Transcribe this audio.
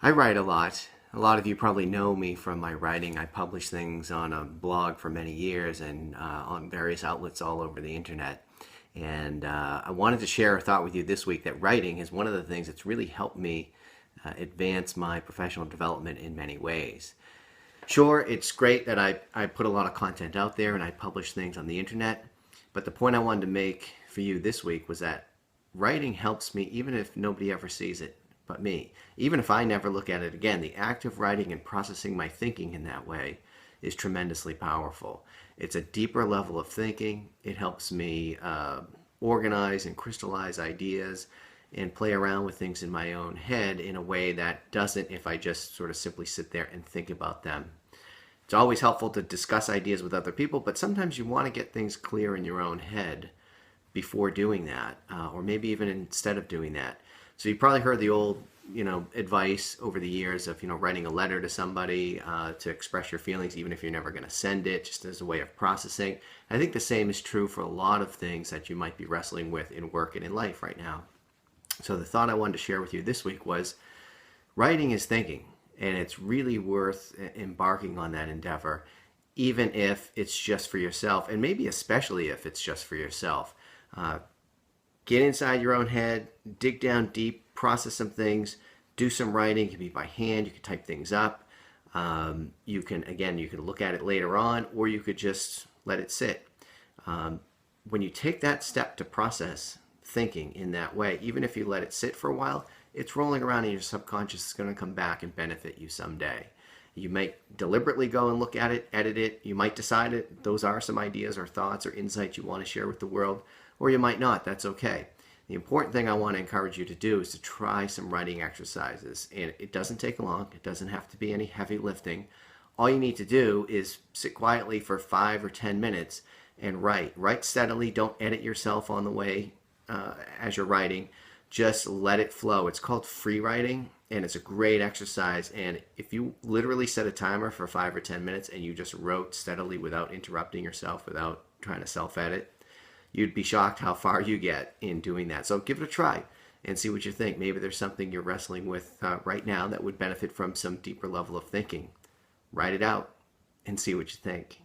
I write a lot. A lot of you probably know me from my writing. I publish things on a blog for many years and on various outlets all over the internet. And I wanted to share a thought with you this week that writing is one of the things that's really helped me advance my professional development in many ways. Sure, it's great that I put a lot of content out there and I publish things on the internet, but the point I wanted to make for you this week was that writing helps me even if nobody ever sees it but me. Even if I never look at it again, the act of writing and processing my thinking in that way is tremendously powerful. It's a deeper level of thinking. It helps me organize and crystallize ideas and play around with things in my own head in a way that doesn't if I just sort of simply sit there and think about them. It's always helpful to discuss ideas with other people, but sometimes you want to get things clear in your own head before doing that, or maybe even instead of doing that. So you probably heard the old, advice over the years of, writing a letter to somebody to express your feelings, even if you're never going to send it, just as a way of processing. I think the same is true for a lot of things that you might be wrestling with in work and in life right now. So the thought I wanted to share with you this week was writing is thinking, and it's really worth embarking on that endeavor, even if it's just for yourself, and maybe especially if it's just for yourself. Get inside your own head, dig down deep, process some things, do some writing. It can be by hand, you can type things up. You can look at it later on, or you could just let it sit. When you take that step to process thinking in that way, even if you let it sit for a while, it's rolling around in your subconscious. It's going to come back and benefit you someday. You might deliberately go and look at it, edit it. You might decide that those are some ideas or thoughts or insights you want to share with the world, or you might not. That's okay. The important thing I want to encourage you to do is to try some writing exercises. And it doesn't take long. It doesn't have to be any heavy lifting. All you need to do is sit quietly for 5 or 10 minutes and write. Write steadily. Don't edit yourself on the way as you're writing. Just let it flow. It's called free writing, and it's a great exercise. And if you literally set a timer for 5 or 10 minutes and you just wrote steadily without interrupting yourself, without trying to self-edit, you'd be shocked how far you get in doing that. So give it a try and see what you think. Maybe there's something you're wrestling with right now that would benefit from some deeper level of thinking. Write it out and see what you think.